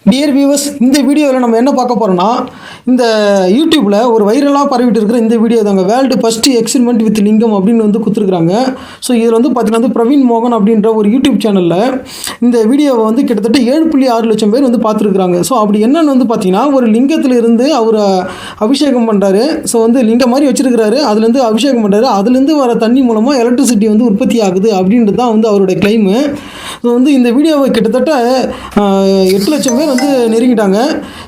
Dear viewers, இந்த வீடியோவில் நம்ம என்ன பார்க்க போகிறோம்னா, இந்த யூடியூப்பில் ஒரு வைரலாக பரவிட்டு இருக்கிற இந்த வீடியோ தாங்க. வேர்ல்டு ஃபஸ்ட்டு எக்ஸ்பெரிமெண்ட் வித் லிங்கம் அப்படின்னு வந்து கொடுத்துருக்குறாங்க. ஸோ இதில் வந்து பார்த்தீங்கன்னா பிரவீன் மோகன் அப்படின்ற ஒரு யூடியூப் சேனலில் இந்த வீடியோவை வந்து கிட்டத்தட்ட 7.6 லட்சம் பேர் வந்து பார்த்துருக்குறாங்க. ஸோ அப்படி என்னென்னு வந்து பார்த்தீங்கன்னா, ஒரு லிங்கத்தில் இருந்து அவர் அபிஷேகம் பண்ணுறாரு. ஸோ வந்து லிங்கம் மாதிரி வச்சுருக்கிறாரு, அதுலேருந்து அபிஷேகம் பண்ணுறாரு, அதுலேருந்து வர தண்ணி மூலமாக எலக்ட்ரிசிட்டி வந்து உற்பத்தி ஆகுது அப்படின்றது தான் வந்து அவருடைய கிளைமு. ஸோ வந்து இந்த வீடியோவை கிட்டத்தட்ட 8 லட்சம் பேர் வந்து நெருங்கிட்டாங்க.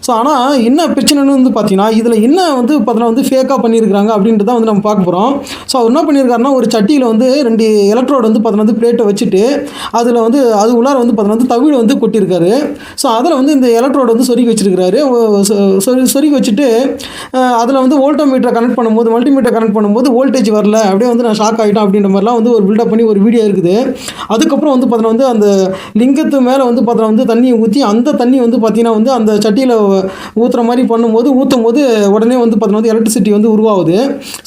ஸோ ஆனால் என்ன பிரச்சனைன்னு வந்து பார்த்தீங்கன்னா, இதில் என்ன வந்து பார்த்தீங்கன்னா வந்து ஃபேக்காக பண்ணியிருக்கிறாங்க அப்படின்றத வந்து நம்ம பார்க்க போகிறோம். ஸோ அவர் என்ன பண்ணியிருக்காருன்னா, ஒரு சட்டியில் வந்து 2 எலக்ட்ரோடு வந்து பார்த்தீங்கன்னா வந்து பிளேட்டை வச்சுட்டு அதில் வந்து அது உள்ளார வந்து பார்த்தீங்கன்னா வந்து தவிடு வந்து கொட்டியிருக்காரு. ஸோ அதில் வந்து இந்த எலக்ட்ரோடு வந்து சொருகி வச்சிருக்கிறாரு. சொருகி வச்சுட்டு அதில் வந்து வோல்டோமீட்டரை கனெக்ட் பண்ணும்போது, மல்டிமீட்டரை கனெக்ட் பண்ணும்போது வோல்டேஜ் வரல, அப்படியே வந்து நான் ஷாக் ஆகிட்டேன் அப்படின்ற மாதிரிலாம் வந்து ஒரு பில்டப் பண்ணி ஒரு வீடியோ இருக்குது. அதுக்கப்புறம் வந்து பார்த்தீங்கன்னா வந்து அந்த லிங்கத்து மேலே வந்து பார்த்தீங்கன்னா வந்து தண்ணியை ஊற்றி, அந்த தண்ணி வந்து பார்த்தீங்கன்னா வந்து அந்த சட்டியில் ஊற்றுற மாதிரி ஊற்றும் போது உடனே வந்து பார்த்தீங்கன்னா வந்து எலக்ட்ரிசிட்டி வந்து உருவாகுது.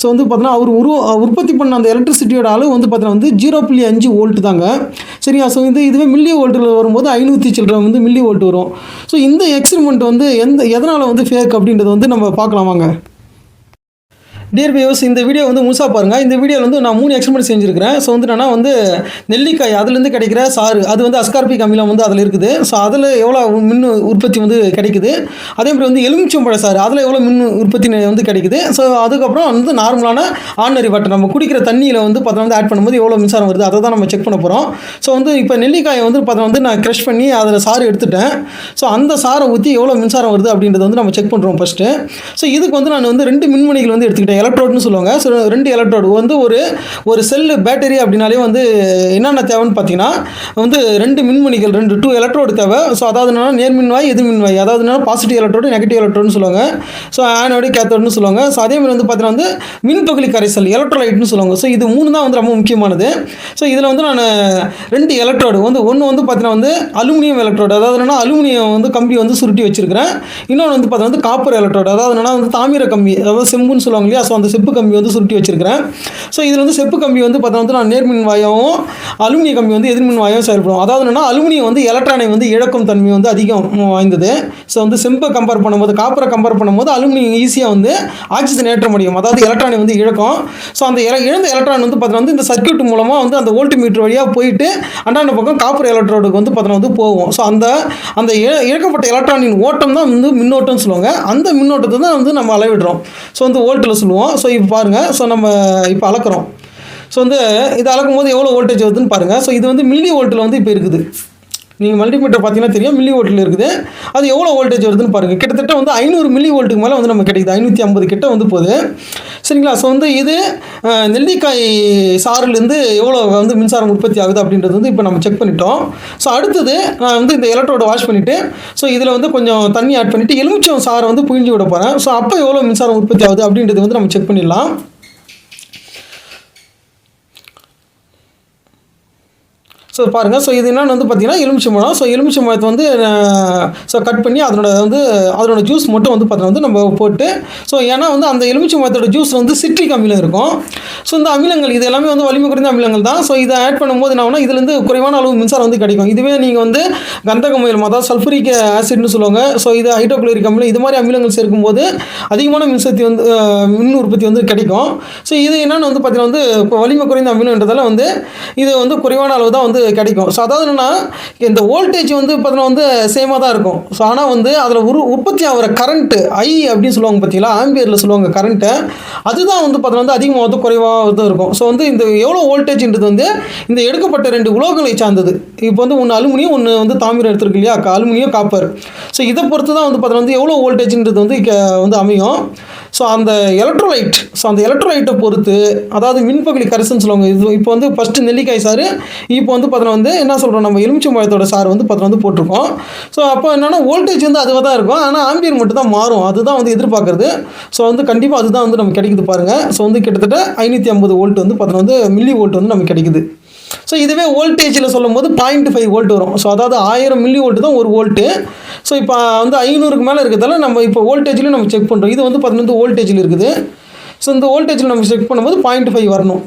ஸோ வந்து பார்த்தீங்கன்னா அவர் உற்பத்தி பண்ண அந்த எலக்ட்ரிசிட்டியோட அளவு வந்து பார்த்தீங்கன்னா வந்து 0.5 வோல்ட் தாங்க. சரியா? ஸோ இதுவே மில்லி வோல்ட்டில் வரும்போது 500 சில்லரை வந்து மில்லி வோல்ட் வரும். ஸோ இந்த எக்ஸ்பெரிமெண்ட் வந்து எதனால் வந்து ஃபேக் அப்படின்றத வந்து நம்ம பார்க்கலாம் வாங்க. டியர் வியூவர்ஸ், இந்த வீடியோ வந்து முழுசாக பாருங்கள். இந்த வீடியோவில் வந்து நான் 3 எக்ஸ்பெரிமெண்ட் செஞ்சுருக்கிறேன். ஸோ வந்து என்னன்னா வந்து நெல்லிக்காய் அதுலேருந்து கிடைக்கிற சாறு, அது வந்து அஸ்கார்பிக் அமிலம் வந்து அதில் இருக்குது. ஸோ அதில் எவ்வளோ மின் உற்பத்தி வந்து கிடைக்குது. அதே மாதிரி வந்து எலுமிச்சம்பழ சாறு, அதில் எவ்வளோ மின் உற்பத்தி வந்து கிடைக்குது. ஸோ அதுக்கப்புறம் வந்து நார்மலான ஆர்டினரி வாட்டர், நம்ம குடிக்கிற தண்ணியில் வந்து பார்த்தா வந்து ஆட் பண்ணும்போது எவ்வளோ மின்சாரம் வருது, அதை தான் நம்ம செக் பண்ண போகிறோம். ஸோ வந்து இப்போ நெல்லிக்காயை வந்து பார்த்தா வந்து நான் க்ரஷ் பண்ணி அதில் சாறு எடுத்துட்டேன். ஸோ அந்த சாரை ஊற்றி எவ்வளோ மின்சாரம் வருது அப்படின்றத வந்து நம்ம செக் பண்ணுறோம் ஃபஸ்ட்டு. ஸோ இதுக்கு வந்து நான் வந்து 2 மின்மணிகள் வந்து எடுத்துக்கிட்டேன். எலக்ட்ரோடுன்னு சொல்லுவாங்க. ஸோ 2 எலக்ட்ரோடு வந்து ஒரு செல்லு பேட்டரி அப்படின்னாலே வந்து என்னென்ன தேவைன்னு பார்த்தீங்கன்னா வந்து 2 மின்மணிகள், 2 எலக்ட்ரோடு தேவை. ஸோ அதாவது என்னன்னா நேர்மின்வாய், எதிர்மின்வாய், அதாவது என்னன்னா பாசிட்டிவ் எலக்ட்ரோடு, நெகட்டிவ் எலக்ட்ரோடுன்னு சொல்லுவாங்க. ஸோ ஆனோடு கேத்தோடுன்னு சொல்லுவாங்க. ஸோ அதே மாதிரி வந்து பார்த்தீங்கன்னா வந்து மின்பகுளி கரைசல், எலக்ட்ரோலைட்னு சொல்லுவாங்க. ஸோ இது 3 தான் வந்து ரொம்ப முக்கியமானது. ஸோ இதில் வந்து நான் 2 எலக்ட்ரோடு வந்து ஒன்று வந்து பார்த்தீங்கன்னா வந்து அலுமினியம் எலக்ட்ரோடு, அதாவது என்னன்னா அலுமினியம் வந்து கம்பி வந்து சுருட்டி வச்சிருக்கிறேன். இன்னொன்று வந்து பார்த்தீங்கன்னா வந்து காப்பர் எலக்ட்ரோடு, அதாவது என்னன்னா வந்து தாமிர கம்பி, அதாவது செம்புன்னு சொல்லுவாங்க இல்லையா. ஸோ அந்த செப்பு கம்பி வந்து சுருட்டி வச்சிருக்கிறேன். ஸோ இதில் வந்து செப்பு கம்பி வந்து பார்த்தா வந்து நான் நேர்மின் வாயாவும், அலுமினிய கம்பி வந்து எதிர்மின் வாயாவும் செயல்படும். அதாவது என்னன்னா அலுமினியம் வந்து எலக்ட்ரானை வந்து இழக்கும் தன்மை வந்து அதிகம் வாய்ந்தது. ஸோ வந்து செம்பை கம்பேர் பண்ணும்போது, காப்பரை கம்பேர் பண்ணும்போது அலுமினியம் ஈஸியாக வந்து ஆக்சிஜன் ஏற்ற முடியும், அதாவது எலக்ட்ரானை வந்து இழக்கும். ஸோ அந்த இழந்த எலக்ட்ரான் வந்து பார்த்தீங்கன்னா வந்து இந்த சர்க்யூட் மூலமாக வந்து அந்த வோல்ட்மீட்டர் வழியாக போயிட்டு அண்டாண்ட பக்கம் காப்பர் எலக்ட்ரோடுக்கு வந்து பார்த்தீங்கன்னா வந்து போகும். ஸோ அந்த இழக்கப்பட்ட எலக்ட்ரானின் ஓட்டம் தான் வந்து மின்னோட்டம்னு சொல்லுவாங்க. அந்த மின்னோட்டத்தை தான் வந்து நம்ம அளவிடுறோம். ஸோ வந்து வோல்ட்டில் சொல்லுவோம். ஸோ இப்போ பாருங்கள், ஸோ நம்ம இப்போ அளக்குறோம். ஸோ வந்து இதை அளக்கும் போது எவ்வளோ வோல்டேஜ் வருதுன்னு பாருங்கள். ஸோ இது வந்து மில்லி வோல்ட்டில் வந்து இப்போ இருக்குது. நீங்கள் மல்டிமீட்டர் பார்த்தீங்கன்னா தெரியும், மில்லி வோல்ட்டில் இருக்குது. அது எவ்வளோ வோல்டேஜ் வருதுன்னு பாருங்கள். கிட்டத்தட்ட வந்து 500 மில்லி வோல்ட்டுக்கு மேலே வந்து நம்ம கிடைக்குது. 550 கிட்ட வந்து போகுது. சரிங்களா? ஸோ வந்து இது நெல்லிக்காய் சாறுலேருந்து எவ்வளோ வந்து மின்சாரம் உற்பத்தி ஆகுது அப்படின்றது வந்து இப்போ நம்ம செக் பண்ணிட்டோம். ஸோ அடுத்தது நான் வந்து இந்த எலக்ட்ரோட வாஷ் பண்ணிவிட்டு, ஸோ இதில் வந்து கொஞ்சம் தண்ணி ஆட் பண்ணிவிட்டு எலுமிச்சம் சாறை வந்து புழிஞ்சு விட போகிறேன். ஸோ அப்போ எவ்வளோ மின்சாரம் உற்பத்தி ஆகுது அப்படின்றது வந்து நம்ம செக் பண்ணிடலாம். ஸோ பாருங்கள், ஸோ இது என்னென்னு வந்து பார்த்தீங்கன்னா எலுமிச்சம்பழம். ஸோ எலுமிச்சம்பழத்தை வந்து கட் பண்ணி அதனோட ஜூஸ் மட்டும் வந்து பார்த்தீங்கன்னா வந்து நம்ம போட்டு, ஸோ ஏன்னா வந்து அந்த எலுமிச்சம்பழத்தோட ஜூஸ் வந்து சிட்ரிக் அமிலம் இருக்கும். ஸோ இந்த அமிலங்கள் இது எல்லாமே வந்து வலிமை குறைந்த அமிலங்கள் தான். ஸோ இதை ஆட் பண்ணும்போது என்ன ஆகும்னா இதுலேருந்து குறைவான அளவு மின்சாரம் வந்து கிடைக்கும். இதுவே நீங்கள் வந்து கந்தக அமிலம், அதாவது சல்ஃபரிக் ஆசிட்னு சொல்லுவாங்க. ஸோ இது ஹைட்ரோக்ளோரிக் அமிலம், இது மாதிரி அமிலங்கள் சேர்க்கும்போது அதிகமான மின்சக்தி வந்து மின் உற்பத்தி வந்து கிடைக்கும். ஸோ இது என்னென்னு வந்து பார்த்தீங்கன்னா வந்து வலிமை குறைந்த அமிலன்றதால வந்து இது வந்து குறைவான அளவு தான் வந்து கிடைக்கும். ஸோ அதாவது என்னன்னா இந்த வோல்டேஜ் வந்து பார்த்தீங்கன்னா வந்து சேமாக தான் இருக்கும். ஸோ ஆனால் வந்து அதில் உற்பத்தி ஆகிற கரண்ட்டு அப்படின்னு சொல்லுவாங்க பார்த்தீங்களா, ஆம்பியரில் சொல்லுவாங்க கரண்ட்டை, அதுதான் வந்து பார்த்தீங்கன்னா வந்து அதிகமாக வந்து குறைவாக தான் இருக்கும். ஸோ வந்து இந்த எவ்வளோ வோல்டேஜ்ன்றது வந்து இந்த எடுக்கப்பட்ட 2 உலோகங்களை சார்ந்தது. இப்போ வந்து ஒன்று அலுமினியம், ஒன்று வந்து தாமிரம் எடுத்துருக்கு இல்லையா, அலுமினியம் காப்பர். ஸோ இதை பொறுத்து தான் வந்து பார்த்தீங்கன்னா வந்து எவ்வளோ வோல்டேஜ்ன்றது வந்து அமையும். ஸோ அந்த எலக்ட்ரோலைட்டை பொறுத்து, அதாவது மின்பகுளி கரைசல்னு சொல்லுவாங்க. இது இப்போ வந்து ஃபஸ்ட்டு நெல்லிக்காய் சாறு, இப்போ வந்து பார்த்தீங்கன்னா வந்து என்ன சொல்கிறோம், நம்ம எலுமிச்சம்பழத்தோட சாறு வந்து பார்த்தீங்கன்னா வந்து போட்டிருக்கோம். ஸோ அப்போ என்னென்னா வோல்டேஜ் வந்து அதுவாக தான் இருக்கும், ஆனால் ஆம்பியர் மட்டும் தான் மாறும். அதுதான் வந்து எதிர்பார்க்குறது. ஸோ வந்து கண்டிப்பாக அதுதான் வந்து நமக்கு கிடைக்குது பாருங்கள். ஸோ வந்து கிட்டத்தட்ட 550 வோல்ட் வந்து பார்த்தீங்கன்னா வந்து மில்லி வோல்ட் வந்து நமக்கு கிடைக்குது. ஸோ இதுவே வோல்டேஜில் சொல்லும் போது 0.5 வோல்ட் வரும். ஸோ அதாவது 1000 மில்லி வோல்ட் தான் 1 வோல்ட்டு. ஸோ இப்போ வந்து 500க்கு மேலே இருக்கிறதால நம்ம இப்போ வோல்டேஜ்லையும் நம்ம செக் பண்ணுறோம். இது வந்து பார்த்தீங்கன்னா வோல்டேஜில் இருக்குது. ஸோ இந்த வோல்டேஜில் நம்ம செக் பண்ணும்போது 0.5 வரணும்.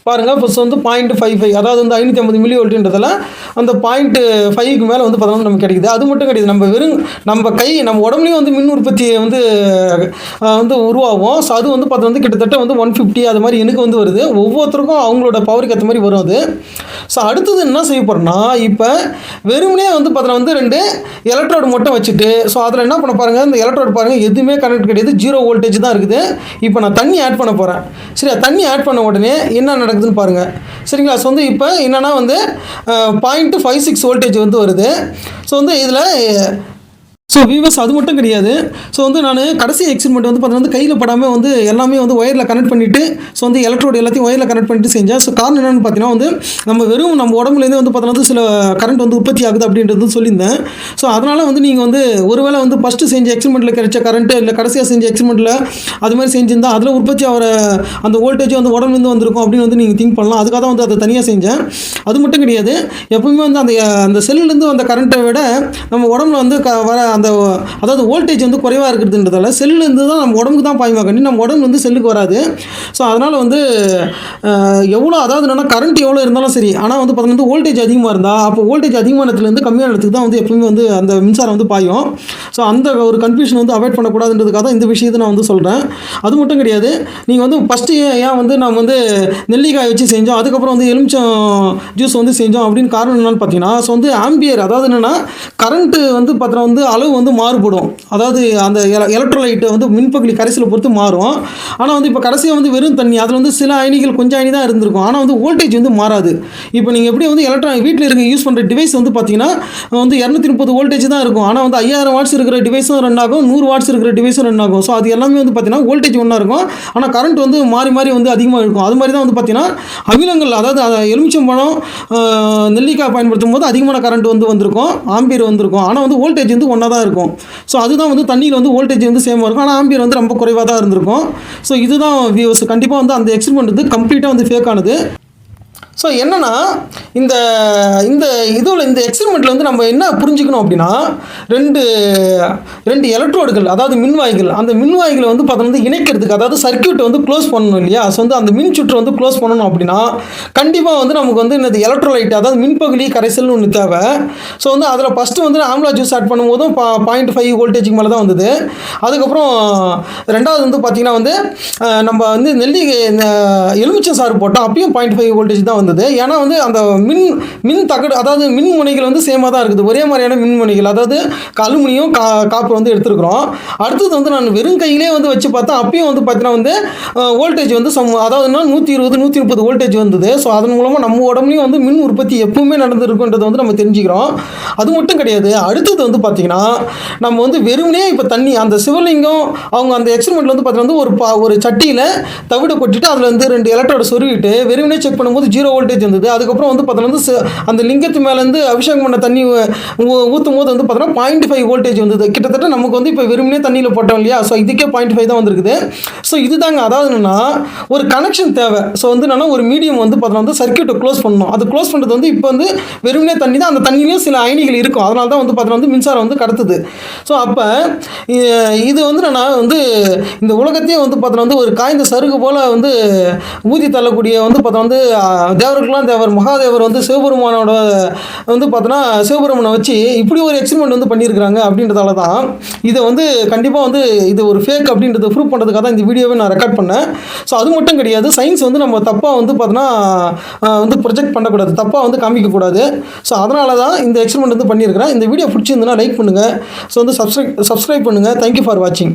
பாருங்கள் ஃபஸ்ட் வந்து 0.55, அதாவது வந்து 550 மில்லி வோல்ட்டுன்றதில் அந்த 0.5க்கு மேலே வந்து பார்த்தோம்னா நமக்கு கிடைக்குது. அது மட்டும் கிடையாது, நம்ம உடம்புலையும் வந்து மின் உற்பத்தி வந்து உருவாகும். ஸோ அது வந்து பார்த்தோம்னா கிட்டத்தட்ட வந்து 150 அது மாதிரி எனக்கு வந்து வருது. ஒவ்வொருத்தருக்கும் அவங்களோட பவருக்கு ஏற்ற மாதிரி வரும் அது. ஸோ அடுத்தது என்ன செய்ய போகிறோம்னா, இப்போ வெறுமனே வந்து பார்த்தோன்னா வந்து 2 எலக்ட்ரோடு மட்டும் வச்சுட்டு, ஸோ அதில் என்ன பண்ண பாருங்கள், இந்த எலக்ட்ரோடு பாருங்கள் எதுவுமே கனெக்ட் கிடையாது, 0 வோல்டேஜ் தான் இருக்குது. இப்போ நான் தண்ணி ஆட் பண்ண போகிறேன். சரியா, தண்ணி ஆட் பண்ண உடனே என்ன நடக்குதுன்னு பாருங்கள். சரிங்களா, ஸோ வந்து இப்போ என்னென்னா வந்து 0.56 வோல்டேஜ் வந்து வருது. ஸோ வந்து இதில் ஸோ வியூவர்ஸ் அது மட்டும் கிடையாது. ஸோ வந்து நான் கடைசி எக்ஸ்பெரிமெண்ட் வந்து பார்த்தீங்கன்னா கையில் படாமல் வந்து எல்லாமே வந்து ஒயரில் கனெக்ட் பண்ணிவிட்டு, ஸோ வந்து எலக்ட்ரோடு எல்லாத்தையும் ஒயரில் கனெக்ட் பண்ணிட்டு செஞ்சேன். ஸோ காரணம் என்னென்னு பார்த்தீங்கன்னா வந்து நம்ம உடம்புலேருந்து வந்து பார்த்தோன்னா சில கரண்ட் வந்து உற்பத்தி ஆகுது அப்படின்றது சொல்லியிருந்தேன். ஸோ அதனால் வந்து நீங்கள் வந்து ஒருவேளை வந்து ஃபஸ்ட்டு செஞ்ச எக்ஸ்பெரிமெண்ட்டில் கிடைச்ச கரண்ட்டு இல்லை கடைசியாக செஞ்ச எக்ஸ்பெரிமெண்ட்டில் அது மாதிரி செஞ்சிருந்தால் அதில் உற்பத்தி ஆகிற அந்த வோல்டேஜ் வந்து உடம்புலேருந்து வந்திருக்கும் அப்படின்னு வந்து நீங்கள் திங்க் பண்ணலாம். அதுக்காக தான் வந்து அதை தனியாக செஞ்சேன். அது மட்டும் கிடையாது, எப்பவுமே வந்து அந்த செல்லுலேருந்து வந்த கரண்ட்டை விட நம்ம உடம்புல வந்து வர அதாவது வோல்டேஜ் வந்து குறைவாக இருக்கிறதுன்றதால செல்லுலேருந்து தான் நம்ம உடம்புக்கு தான் பாய்மாக்கண்டி, நம்ம உடம்பு வந்து செல்லுக்கு வராது. ஸோ அதனால் வந்து எவ்வளோ, அதாவது என்னென்னா கரண்ட் எவ்வளோ இருந்தாலும் சரி, ஆனால் வந்து பார்த்தீங்கன்னா வோல்டேஜ் அதிகமாக இருந்தால், அப்போ வோல்டேஜ் அதிகமானதுலேருந்து கம்மியான இடத்துக்கு தான் வந்து எப்பவுமே வந்து அந்த மின்சாரம் வந்து பாயும். ஸோ அந்த ஒரு கன்ஃபியூஷன் வந்து அவாய்ட் பண்ணக்கூடாதுன்றதுக்காக தான் இந்த விஷயத்தை நான் வந்து சொல்கிறேன். அது மட்டும் கிடையாது, நீங்கள் வந்து ஃபஸ்ட்டு ஏன் வந்து நம்ம வந்து நெல்லிக்காய் வச்சு செஞ்சோம், அதுக்கப்புறம் வந்து எலுமிச்சம் ஜூஸ் வந்து செஞ்சோம் அப்படின்னு காரணம் என்னென்னு பார்த்தீங்கன்னா, ஸோ வந்து ஆம்பியர், அதாவது என்னென்னா கரண்ட்டு வந்து பார்த்தோன்னா வந்து அளவு வந்து மாறுபடும். அதாவது அந்த எலக்ட்ரோலைட்டு வந்து மின்பகுதி கரைசலை பொறுத்து மாறும். ஆனால் வந்து இப்போ கடைசியாக வந்து வெறும் தண்ணி, அதில் வந்து சில அயனிகள் கொஞ்சம் அயனி தான் இருந்திருக்கும். ஆனால் வந்து வோல்டேஜ் வந்து மாறாது. இப்போ நீங்கள் எப்படி வந்து வீட்டில் இருக்க யூஸ் பண்ணுற டிவைஸ் வந்து பார்த்தீங்கன்னா வந்து 230 வோல்டேஜ் தான் இருக்கும். ஆனால் வந்து 5000 வாட்ஸ் இருக்கிற டிவைஸும் ரன் ஆகும், 100 வாட்ஸ் இருக்கிற டிவைஸும் ரன் ஆகும். ஸோ அது எல்லாமே வந்து பார்த்தீங்கன்னா வோல்டேஜ் ஒன்றா இருக்கும், ஆனால் கரண்ட் வந்து மாறி மாறி வந்து அதிகமாக இருக்கும். அது மாதிரி தான் வந்து பார்த்தீங்கன்னா அமிலங்கள், அதாவது எலுமிச்சம்பழம் நெல்லிக்காய் பயன்படுத்தும் போது அதிகமான கரண்ட் வந்து வந்திருக்கும், ஆம்பியர் வந்திருக்கும். ஆனால் வந்து வோல்டேஜ் வந்து ஒன்றா தான் இருக்கும். ஸோ அதுதான் வந்து தண்ணியில் வந்து வோல்டேஜ் வந்து சேமாக இருக்கும், ஆனால் ஆம்பியர் வந்து ரொம்ப குறைவாக தான் இருந்திருக்கும். ஸோ இதுதான் வியூஸ், கண்டிப்பாக வந்து அந்த எக்ஸ்பெரிமெண்ட் வந்து கம்ப்ளீட்டாக வந்து ஃபேக் ஆனது. ஸோ என்னென்னா இந்த இந்த எக்ஸ்பெரிமெண்ட்டில் வந்து நம்ம என்ன புரிஞ்சுக்கணும் அப்படின்னா, ரெண்டு எலக்ட்ரோடுகள், அதாவது மின்வாய்கள், அந்த மின்வாய்களை வந்து பார்த்தோம்னா இணைக்கிறதுக்கு, அதாவது சர்க்யூட்டை வந்து க்ளோஸ் பண்ணணும் இல்லையா. ஸோ வந்து அந்த மின் சுற்று வந்து க்ளோஸ் பண்ணணும் அப்படின்னா கண்டிப்பாக வந்து நமக்கு வந்து இந்த எலக்ட்ரோலைட், அதாவது மின்பகுதி கரைசல்னு ஒன்று தேவை. ஸோ வந்து அதில் ஃபஸ்ட்டு வந்து ஆம்லா ஜூஸ் ஆட் பண்ணும்போதும் 0.5 வோல்டேஜுக்கு மேலே தான் வந்தது. அதுக்கப்புறம் ரெண்டாவது வந்து பார்த்திங்கன்னா வந்து நம்ம வந்து எலுமிச்சம் சாறு போட்டோம், அப்பயும் 0.5 வோல்டேஜ் தான் வந்தது. ஏன்னா வந்து அந்த மின் தகடு, அதாவது மின் முனைகள் வந்து சேமாக தான் இருக்குது, ஒரே மாதிரியான மின் முனைகள், அதாவது அலுமினியம் காப்பர் வந்து எடுத்துருக்குறோம். அடுத்தது வந்து நான் வெறும் கையிலே வந்து வச்சு பார்த்தா அப்பயும் வந்து பார்த்தீங்கன்னா வந்து வோல்டேஜ் வந்து அதாவதுன்னா 120 130 வோல்டேஜ் வந்தது. ஸோ அதன் மூலமாக நம்ம உடம்புலையும் வந்து மின் உற்பத்தி எப்பவுமே நடந்திருக்குன்றதை வந்து நம்ம தெரிஞ்சுக்கிறோம். அது மட்டும் கிடையாது, அடுத்தது வந்து பார்த்திங்கன்னா நம்ம வந்து வெறுமனே இப்போ தண்ணி, அந்த சிவலிங்கம் அவங்க அந்த எக்ஸ்பெரிமெண்ட்டில் வந்து பார்த்தீங்கன்னா வந்து ஒரு சட்டியில் தவிட கொட்டிட்டு அதில் வந்து 2 எலக்ட்ரோட சொருவிட்டு வெறுமனே செக் பண்ணும்போது 0 வோல்டேஜ் வந்தது. அதுக்கப்புறம் வந்து பார்த்தோன்னா அந்த லிங்கத்து மேலேருந்து அபிஷேகம் பண்ண தண்ணி ஊற்றும் போது வந்து பார்த்தோன்னா 0.5 வோல்டேஜ் வந்தது. கிட்டத்தட்ட நமக்கு வந்து இப்போ வெறுமனே தண்ணியில் போட்டோம் இல்லையா, ஸோ இதுக்கே 0.5 தான் வந்திருக்குது. ஸோ இதுதாங்க, அதாவது என்னென்னா ஒரு கனெக்ஷன் தேவை. ஸோ வந்து என்னென்னா ஒரு மீடியம் வந்து பார்த்தோன்னா வந்து சர்க்யூட்டை க்ளோஸ் பண்ணணும். அது க்ளோஸ் பண்ணுறது வந்து இப்போ வந்து வெறுமனே தண்ணி தான், அந்த தண்ணியிலையும் சில அயனிகள் இருக்கும், அதனால தான் வந்து பார்த்தோன்னா வந்து மின்சாரம் வந்து கடத்துது. ஸோ அப்போ இது வந்து நான் வந்து இந்த உலகத்தையே வந்து பார்த்தோன்னா வந்து ஒரு காய்ந்த சருகு போல் வந்து ஊதி தள்ளக்கூடிய வந்து பார்த்தோன்னா வந்து தேவருக்கெல்லாம் தேவர் மகாதேவர் வந்து சிவபெருமானோட வந்து பார்த்தோன்னா சிவபெருமானை வச்சு இப்படி ஒரு எக்ஸ்பெரிமெண்ட் வந்து பண்ணியிருக்கிறாங்க. அப்படின்றதால தான் இதை வந்து கண்டிப்பாக வந்து இது ஒரு ஃபேக் அப்படின்றத ப்ரூவ் பண்ணுறதுக்காக தான் இந்த வீடியோவை நான் ரெக்கார்ட் பண்ணேன். ஸோ அது மட்டும் கிடையாது, சயின்ஸ் வந்து நம்ம தப்பாக வந்து பார்த்தோன்னா வந்து ப்ரொஜெக்ட் பண்ணக்கூடாது, தப்பாக வந்து காமிக்கக்கூடாது. ஸோ அதனால தான் இந்த எக்ஸ்பெரிமெண்ட் வந்து பண்ணியிருக்கிறேன். இந்த வீடியோ பிடிச்சிருந்ததுன்னா லைக் பண்ணுங்கள், ஸோ வந்து சப்ஸ்கிரைப் பண்ணுங்கள். தேங்க்யூ ஃபார் வாட்சிங்.